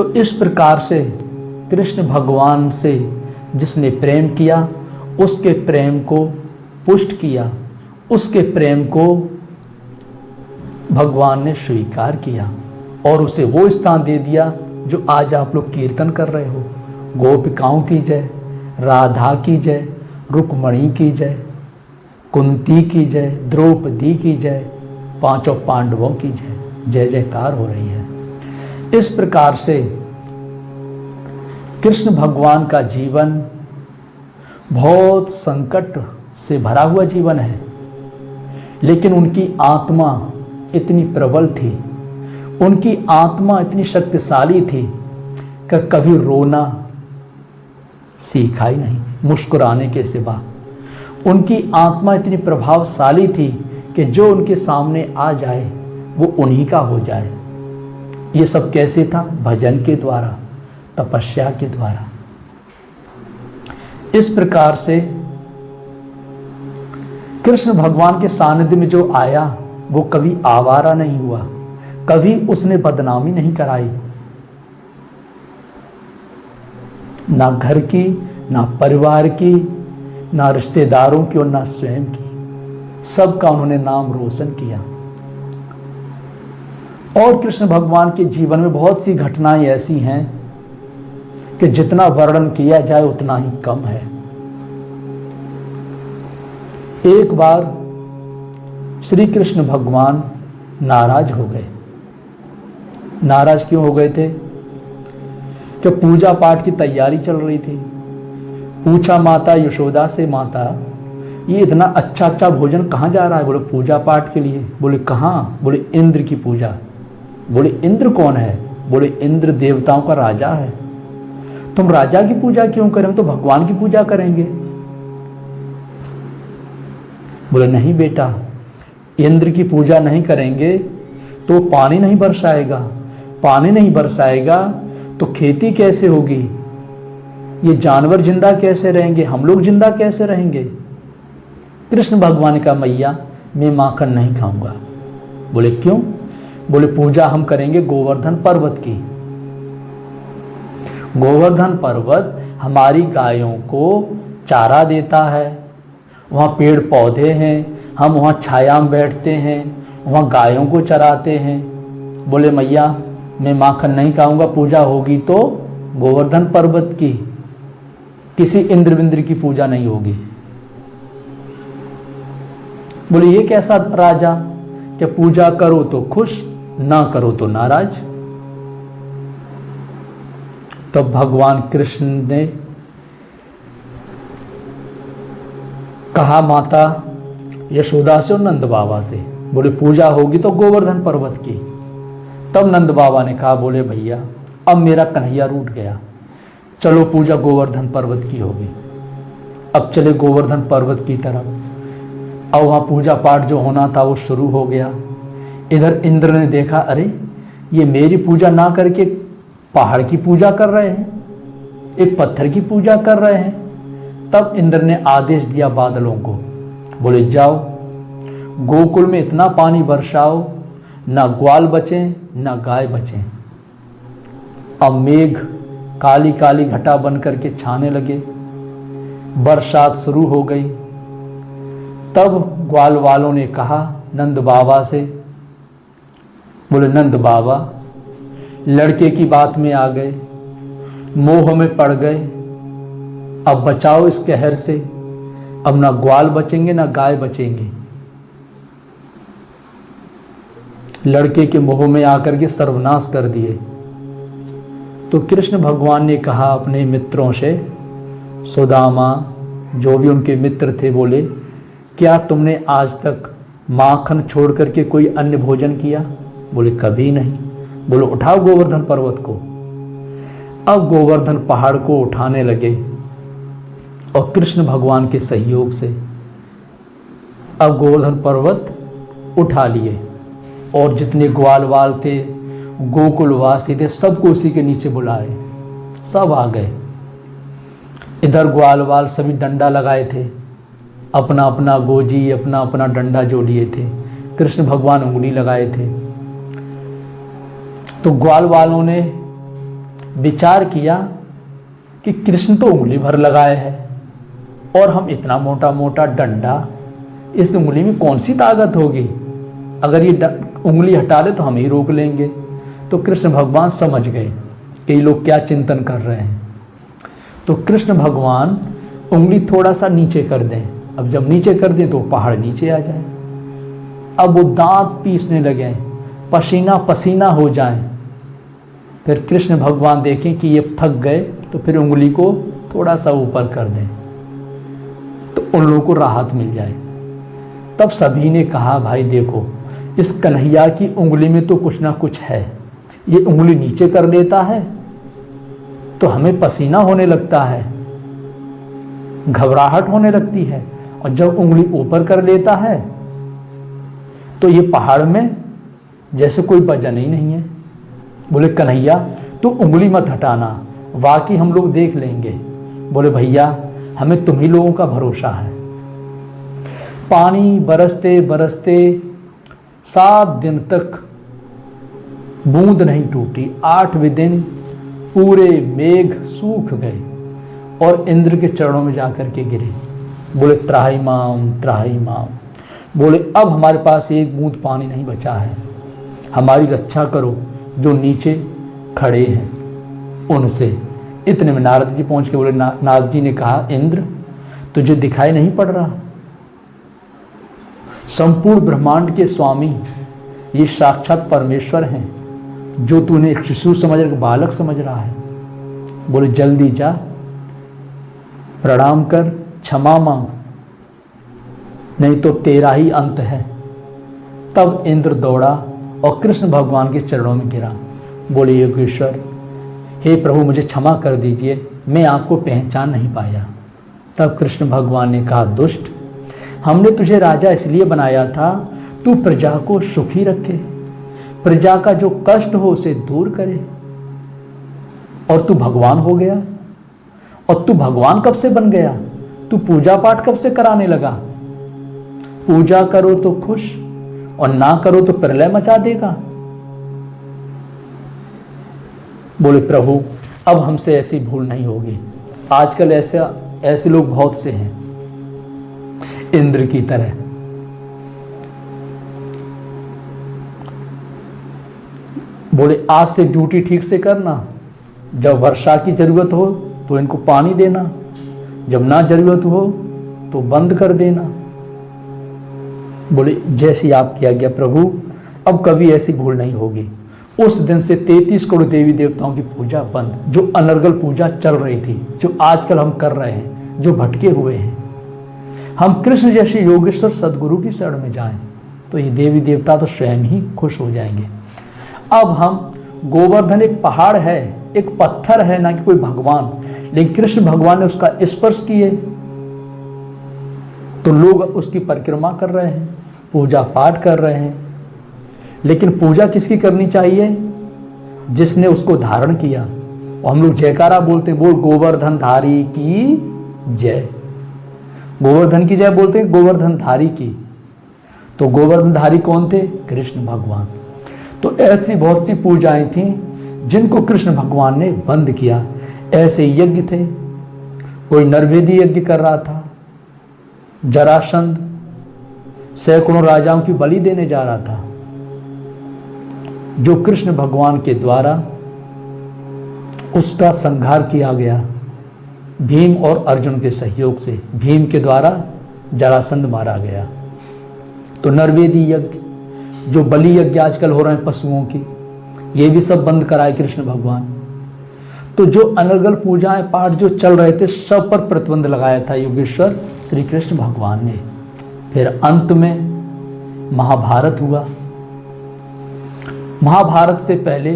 तो इस प्रकार से कृष्ण भगवान से जिसने प्रेम किया उसके प्रेम को पुष्ट किया, उसके प्रेम को भगवान ने स्वीकार किया और उसे वो स्थान दे दिया जो आज आप लोग कीर्तन कर रहे हो। गोपिकाओं की जय, राधा की जय, रुक्मणी की जय, कुंती की जय, द्रौपदी की जय, पांचों पांडवों की जय, जय जयकार हो रही है। इस प्रकार से कृष्ण भगवान का जीवन बहुत संकट से भरा हुआ जीवन है, लेकिन उनकी आत्मा इतनी प्रबल थी, उनकी आत्मा इतनी शक्तिशाली थी कि कभी रोना सीखा ही नहीं, मुस्कुराने के सिवा। उनकी आत्मा इतनी प्रभावशाली थी कि जो उनके सामने आ जाए वो उन्हीं का हो जाए। ये सब कैसे था? भजन के द्वारा, तपस्या के द्वारा। इस प्रकार से कृष्ण भगवान के सानिध्य में जो आया वो कभी आवारा नहीं हुआ, कभी उसने बदनामी नहीं कराई, ना घर की, ना परिवार की, ना रिश्तेदारों की और ना स्वयं की। सबका उन्होंने नाम रोशन किया। और कृष्ण भगवान के जीवन में बहुत सी घटनाएं ऐसी हैं कि जितना वर्णन किया जाए उतना ही कम है। एक बार श्री कृष्ण भगवान नाराज हो गए। नाराज क्यों हो गए थे? कि पूजा पाठ की तैयारी चल रही थी। पूछा माता यशोदा से, माता ये इतना अच्छा अच्छा भोजन कहाँ जा रहा है? बोले पूजा पाठ के लिए। बोले कहाँ? बोले इंद्र की पूजा। बोले इंद्र कौन है? बोले इंद्र देवताओं का राजा है। तुम राजा की पूजा क्यों करें? हम तो भगवान की पूजा करेंगे। बोले नहीं बेटा, इंद्र की पूजा नहीं करेंगे तो पानी नहीं बरसाएगा, पानी नहीं बरसाएगा तो खेती कैसे होगी, ये जानवर जिंदा कैसे रहेंगे, हम लोग जिंदा कैसे रहेंगे? कृष्ण भगवान का मैया मैं माखन नहीं खाऊंगा। बोले क्यों? बोले पूजा हम करेंगे गोवर्धन पर्वत की। गोवर्धन पर्वत हमारी गायों को चारा देता है, वहाँ पेड़ पौधे हैं, हम वहाँ छाया में बैठते हैं, वहाँ गायों को चराते हैं। बोले मैया मैं माखन नहीं खाऊंगा, पूजा होगी तो गोवर्धन पर्वत की, किसी इंद्र विंद्र की पूजा नहीं होगी। बोले ये कैसा राजा कि पूजा करो तो खुश, ना करो तो नाराज। तब भगवान कृष्ण ने कहा माता यशोदा से और नंद बाबा से, बोले पूजा होगी तो गोवर्धन पर्वत की। तब नंद बाबा ने कहा, बोले भैया अब मेरा कन्हैया रूठ गया, चलो पूजा गोवर्धन पर्वत की होगी। अब चले गोवर्धन पर्वत की तरफ। अब वहाँ पूजा पाठ जो होना था वो शुरू हो गया। इधर इंद्र ने देखा, अरे ये मेरी पूजा ना करके पहाड़ की पूजा कर रहे हैं, एक पत्थर की पूजा कर रहे हैं। तब इंद्र ने आदेश दिया बादलों को, बोले जाओ गोकुल में इतना पानी बरसाओ, ना ग्वाल बचें ना गाय बचें। अब मेघ काली काली घटा बन करके छाने लगे, बरसात शुरू हो गई। तब ग्वाल वालों ने कहा नंद बाबा से, बोले नंद बाबा लड़के की बात में आ गए, मोह में पड़ गए, अब बचाओ इस कहर से। अब ना ग्वाल बचेंगे ना गाय बचेंगे। लड़के के मोह में आकर के सर्वनाश कर दिए। तो कृष्ण भगवान ने कहा अपने मित्रों से, सुदामा जो भी उनके मित्र थे, बोले क्या तुमने आज तक माखन छोड़ करके कोई अन्य भोजन किया? बोले कभी नहीं। बोलो उठाओ गोवर्धन पर्वत को। अब गोवर्धन पहाड़ को उठाने लगे और कृष्ण भगवान के सहयोग से अब गोवर्धन पर्वत उठा लिए और जितने ग्वाल वाल थे, गोकुलवासी थे, सबको उसी के नीचे बुलाए, सब आ गए। इधर ग्वाल वाल सभी डंडा लगाए थे, अपना अपना गोजी अपना अपना डंडा जो लिए थे। कृष्ण भगवान उंगली लगाए थे। तो ग्वाल वालों ने विचार किया कि कृष्ण तो उंगली भर लगाए है और हम इतना मोटा मोटा डंडा, इस उंगली में कौन सी ताकत होगी, अगर ये उंगली हटा ले तो हम ही रोक लेंगे। तो कृष्ण भगवान समझ गए कि ये लोग क्या चिंतन कर रहे हैं। तो कृष्ण भगवान उंगली थोड़ा सा नीचे कर दें। अब जब नीचे कर दें तो पहाड़ नीचे आ जाए। अब वो दांत पीसने लगे, पसीना पसीना हो जाए। फिर कृष्ण भगवान देखें कि ये थक गए तो फिर उंगली को थोड़ा सा ऊपर कर दें तो उन लोगों को राहत मिल जाए। तब सभी ने कहा, भाई देखो, इस कन्हैया की उंगली में तो कुछ ना कुछ है। ये उंगली नीचे कर लेता है तो हमें पसीना होने लगता है, घबराहट होने लगती है, और जब उंगली ऊपर कर लेता है तो ये पहाड़ में जैसे कोई वजन ही नहीं है। बोले कन्हैया तू उंगली मत हटाना, वाकई हम लोग देख लेंगे। बोले भैया हमें तुम ही लोगों का भरोसा है। पानी बरसते बरसते 7 दिन तक बूंद नहीं टूटी। 8वें दिन पूरे मेघ सूख गए और इंद्र के चरणों में जाकर के गिरे। बोले त्राहिमाम त्राहिमाम। बोले अब हमारे पास एक बूंद पानी नहीं बचा है, हमारी रक्षा करो जो नीचे खड़े हैं उनसे। इतने में नारद जी पहुंच के बोले, नारद जी ने कहा, इंद्र तुझे दिखाई नहीं पड़ रहा? संपूर्ण ब्रह्मांड के स्वामी ये साक्षात परमेश्वर हैं, जो तूने एक शिशु समझ रहा, बालक समझ रहा है। बोले जल्दी जा, प्रणाम कर, क्षमा मांग, नहीं तो तेरा ही अंत है। तब इंद्र दौड़ा और कृष्ण भगवान के चरणों में गिरा। बोले योगेश्वर, हे प्रभु मुझे क्षमा कर दीजिए, मैं आपको पहचान नहीं पाया। तब कृष्ण भगवान ने कहा, दुष्ट, हमने तुझे राजा इसलिए बनाया था तू प्रजा को सुखी रखे, प्रजा का जो कष्ट हो उसे दूर करे, और तू भगवान हो गया। और तू भगवान कब से बन गया? तू पूजा पाठ कब से कराने लगा? पूजा करो तो खुश और ना करो तो प्रलय मचा देगा। बोले प्रभु अब हमसे ऐसी भूल नहीं होगी। आजकल ऐसे लोग बहुत से हैं इंद्र की तरह। बोले आज से ड्यूटी ठीक से करना, जब वर्षा की जरूरत हो तो इनको पानी देना, जब ना जरूरत हो तो बंद कर देना। बोले जैसी आपकी आज्ञा प्रभु, अब कभी ऐसी भूल नहीं होगी। उस दिन से 33 करोड़ देवी देवताओं की पूजा बंद, जो अनर्गल पूजा चल रही थी, जो आजकल हम कर रहे हैं, जो भटके हुए हैं। हम कृष्ण जैसे योगेश्वर सदगुरु की शरण में जाएं तो ये देवी देवता तो स्वयं ही खुश हो जाएंगे। अब हम गोवर्धन एक पहाड़ है, एक पत्थर है, ना कि कोई भगवान, लेकिन कृष्ण भगवान ने उसका स्पर्श किए तो लोग उसकी परिक्रमा कर रहे हैं, पूजा पाठ कर रहे हैं। लेकिन पूजा किसकी करनी चाहिए? जिसने उसको धारण किया। और हम लोग जयकारा बोलते हैं, बोल गोवर्धन धारी की जय। गोवर्धन की जय बोलते हैं, गोवर्धन धारी की। तो गोवर्धन धारी कौन थे? कृष्ण भगवान। तो ऐसी बहुत सी पूजाएं थी जिनको कृष्ण भगवान ने बंद किया। ऐसे यज्ञ थे, कोई नरवेदी यज्ञ कर रहा था, जरासंध सैकड़ों राजाओं की बलि देने जा रहा था, जो कृष्ण भगवान के द्वारा उसका संहार किया गया। भीम और अर्जुन के सहयोग से भीम के द्वारा जरासंध मारा गया। तो नरवेदी यज्ञ, जो बलि यज्ञ आजकल हो रहे हैं पशुओं की, ये भी सब बंद कराए कृष्ण भगवान। तो जो अनर्गल पूजाएं पाठ जो चल रहे थे, सब पर प्रतिबंध लगाया था योगेश्वर श्री कृष्ण भगवान ने। फिर अंत में महाभारत हुआ। महाभारत से पहले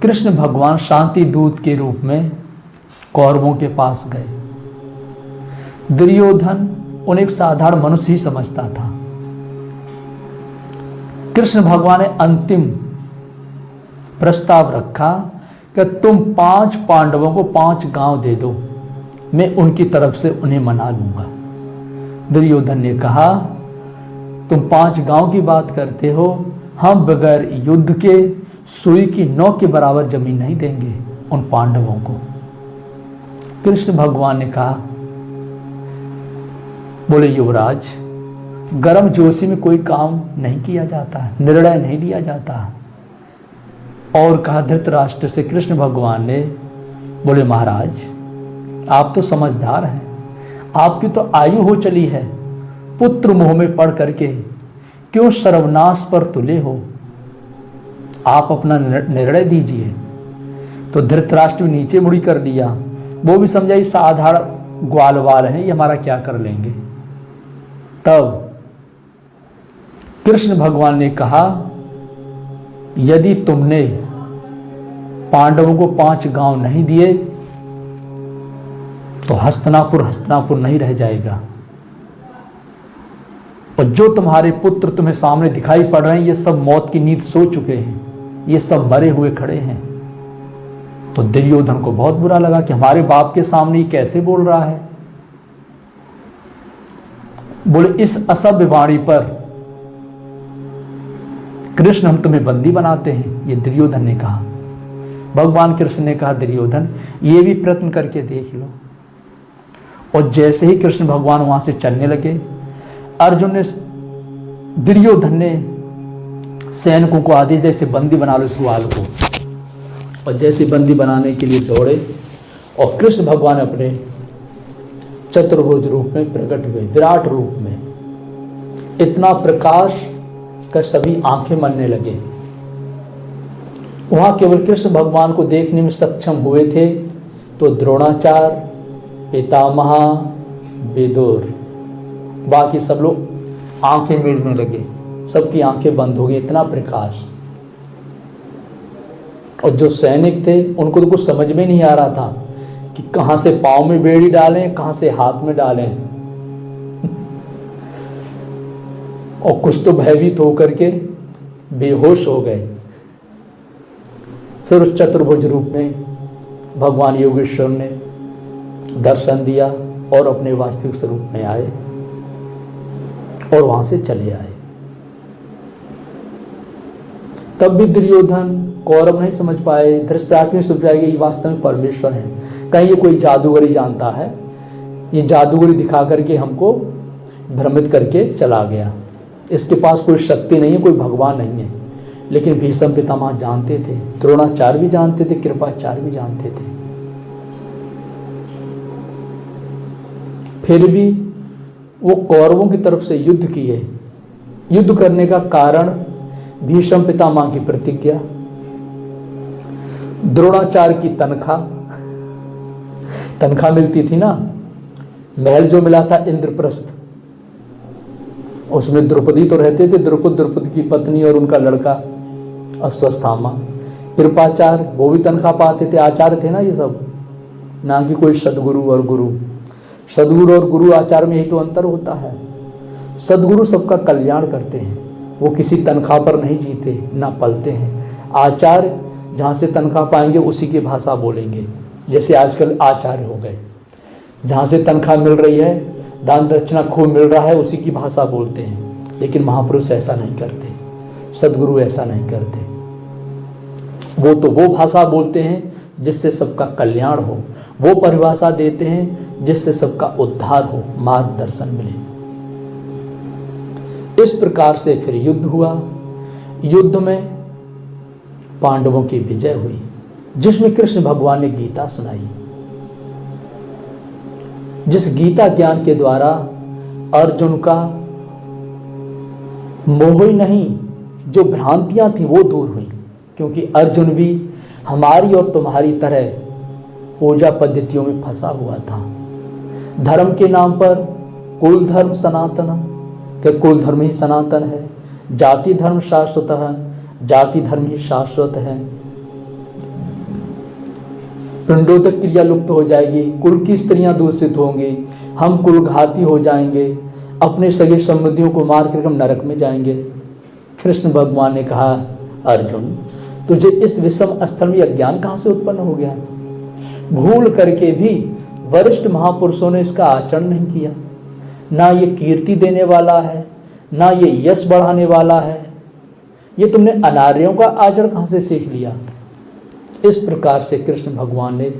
कृष्ण भगवान शांति दूत के रूप में कौरवों के पास गए। दुर्योधन उन्हें एक साधारण मनुष्य ही समझता था। कृष्ण भगवान ने अंतिम प्रस्ताव रखा कि तुम 5 पांडवों को 5 गांव दे दो, मैं उनकी तरफ से उन्हें मना लूंगा। दुर्योधन ने कहा, तुम 5 गांव की बात करते हो, हम बगैर युद्ध के सुई की नोक के बराबर जमीन नहीं देंगे। उन पांडवों को। कृष्ण भगवान ने कहा, बोले युवराज, गर्म जोशी में कोई काम नहीं किया जाता, निर्णय नहीं लिया जाता। और कहा धृतराष्ट्र से कृष्ण भगवान ने, बोले महाराज आप तो समझदार हैं, आपकी तो आयु हो चली है, पुत्र मोह में पड़ करके क्यों सर्वनाश पर तुले हो, आप अपना निर्णय दीजिए। तो धृतराष्ट्र नीचे मुड़ी कर दिया, वो भी समझा ये साधारण ग्वालवाल है, ये हमारा क्या कर लेंगे। तब कृष्ण भगवान ने कहा, यदि तुमने पांडवों को 5 गांव नहीं दिए तो हस्तिनापुर नहीं रह जाएगा, और जो तुम्हारे पुत्र तुम्हें सामने दिखाई पड़ रहे हैं ये सब मौत की नींद सो चुके हैं, ये सब मरे हुए खड़े हैं। तो दुर्योधन को बहुत बुरा लगा कि हमारे बाप के सामने ये कैसे बोल रहा है। बोले इस असभ्य वाणी पर कृष्ण हम तुम्हें बंदी बनाते हैं, ये दुर्योधन ने कहा। भगवान कृष्ण ने कहा, दुर्योधन ये भी प्रयत्न करके देख लो। और जैसे ही कृष्ण भगवान वहां से चलने लगे, अर्जुन ने, दुर्योधन ने सैनिकों को आदेश दिया, इसे बंदी बना लो इस ग्वाल को। और जैसे बंदी बनाने के लिए दौड़े और कृष्ण भगवान अपने चतुर्भुज रूप में प्रकट हुए, विराट रूप में, इतना प्रकाश का सभी आंखें मलने लगे। वहां केवल कृष्ण भगवान को देखने में सक्षम हुए थे तो द्रोणाचार्य, पितामह, विदुर, बाकी सब लोग आंखें मीचने लगे, सबकी आंखें बंद हो गई, इतना प्रकाश। और जो सैनिक थे उनको तो कुछ समझ में नहीं आ रहा था कि कहां से पांव में बेड़ी डालें, कहां से हाथ में डालें। और कुछ तो भयभीत होकर के बेहोश हो गए। फिर उस चतुर्भुज रूप में भगवान योगेश्वर ने दर्शन दिया और अपने वास्तविक स्वरूप में आए और वहां से चले आए। तब भी दुर्योधन, कौरव नहीं समझ पाए, धृतराष्ट्र नहीं समझ पाए कि ये वास्तव में परमेश्वर है। कहीं ये कोई जादूगरी जानता है, ये जादूगरी दिखा करके हमको भ्रमित करके चला गया, इसके पास कोई शक्ति नहीं है, कोई भगवान नहीं है। लेकिन भीष्म पितामह जानते थे, द्रोणाचार्य भी जानते थे, कृपाचार्य भी जानते थे। फिर भी वो कौरवों की तरफ से युद्ध किए। युद्ध करने का कारण भीष्म पितामह की प्रतिज्ञा, द्रोणाचार्य की तनख्वाह मिलती थी ना, महल जो मिला था इंद्रप्रस्थ, उसमें द्रौपदी तो रहते थे, द्रुपद की पत्नी और उनका लड़का अश्वत्थामा। कृपाचार्य वो भी तनख्वाह पाते थे, आचार्य थे ना ये सब, ना कि कोई सदगुरु और गुरु। सदगुरु और गुरु आचार्य में यही तो अंतर होता है। सदगुरु सबका कल्याण करते हैं, वो किसी तनख्वाह पर नहीं जीते ना पलते हैं। आचार्य जहाँ से तनख्वाह पाएंगे उसी की भाषा बोलेंगे, जैसे आजकल आचार्य हो गए, जहाँ से तनख्वाह मिल रही है, दान दक्षिणा खूब मिल रहा है, उसी की भाषा बोलते हैं। लेकिन महापुरुष ऐसा नहीं करते, सदगुरु ऐसा नहीं करते। वो तो वो भाषा बोलते हैं जिससे सबका कल्याण हो, वो परिभाषा देते हैं जिससे सबका उद्धार हो, मार्गदर्शन मिले। इस प्रकार से फिर युद्ध हुआ। युद्ध में पांडवों की विजय हुई, जिसमें कृष्ण भगवान ने गीता सुनाई। जिस गीता ज्ञान के द्वारा अर्जुन का मोह ही नहीं, जो भ्रांतियां थी वो दूर हुई। क्योंकि अर्जुन भी हमारी और तुम्हारी तरह पूजा पद्धतियों में फंसा हुआ था। धर्म के नाम पर कुल धर्म सनातन, कि कुल धर्म ही सनातन है, जाति धर्म शाश्वत है, जाति धर्म ही शाश्वत है, पिंडोदक क्रिया लुप्त हो जाएगी, कुल की स्त्रियां दूषित होंगी, हम कुलघाती हो जाएंगे, अपने सगे संबंधियों को मार कर हम नरक में जाएंगे। कृष्ण भगवान ने कहा, अर्जुन तुझे इस विषम स्थल में अज्ञान कहाँ से उत्पन्न हो गया? भूल करके भी वरिष्ठ महापुरुषों ने इसका आचरण नहीं किया। ना ये कीर्ति देने वाला है, ना ये यश बढ़ाने वाला है। ये तुमने अनार्यों का आचरण कहाँ से सीख लिया? इस प्रकार से कृष्ण भगवान ने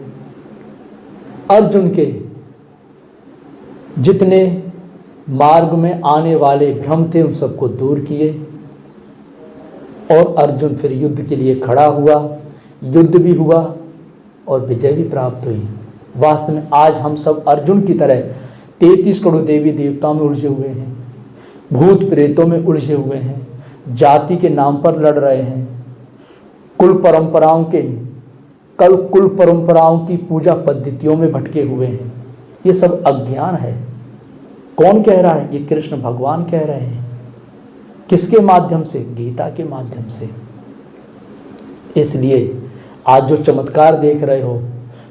अर्जुन के जितने मार्ग में आने वाले भ्रम थे उन सबको दूर किए और अर्जुन फिर युद्ध के लिए खड़ा हुआ। युद्ध भी हुआ और विजय भी प्राप्त हुई। वास्तव में आज हम सब अर्जुन की तरह 33 करोड़ देवी देवताओं में उलझे हुए हैं, भूत प्रेतों में उलझे हुए हैं, जाति के नाम पर लड़ रहे हैं, कुल परंपराओं की पूजा पद्धतियों में भटके हुए हैं। ये सब अज्ञान है। कौन कह रहा है? ये कृष्ण भगवान कह रहे हैं। किसके माध्यम से? गीता के माध्यम से। इसलिए आज जो चमत्कार देख रहे हो,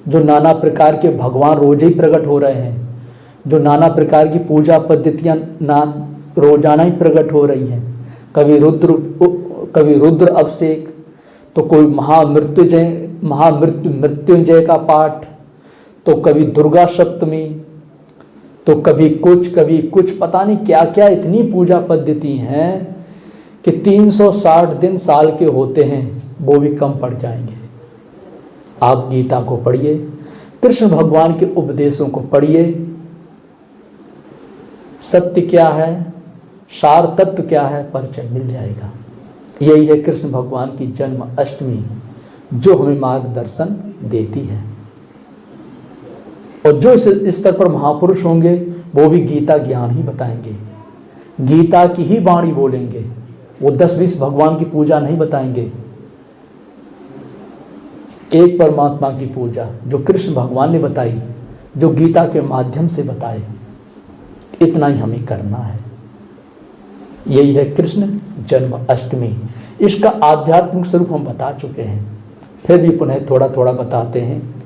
जो नाना प्रकार के भगवान रोज ही प्रकट हो रहे हैं, जो नाना प्रकार की पूजा पद्धतियां रोजाना ही प्रकट हो रही हैं, कभी रुद्र अभिषेक, तो कोई मृत्युंजय का पाठ, तो कभी दुर्गा सप्तमी, तो कभी कुछ पता नहीं क्या क्या इतनी पूजा पद्धति हैं कि 360 दिन साल के होते हैं, वो भी कम पड़ जाएंगे। आप गीता को पढ़िए, कृष्ण भगवान के उपदेशों को पढ़िए। सत्य क्या है, सार तत्व क्या है, परिचय मिल जाएगा। यही है कृष्ण भगवान की जन्म अष्टमी, जो हमें मार्गदर्शन देती है। और जो इस स्तर पर महापुरुष होंगे वो भी गीता ज्ञान ही बताएंगे, गीता की ही वाणी बोलेंगे। वो 10-20 भगवान की पूजा नहीं बताएंगे, एक परमात्मा की पूजा जो कृष्ण भगवान ने बताई, जो गीता के माध्यम से बताए। इतना ही हमें करना है। यही है कृष्ण जन्म अष्टमी। इसका आध्यात्मिक स्वरूप हम बता चुके हैं, फिर भी पुनः थोड़ा थोड़ा बताते हैं।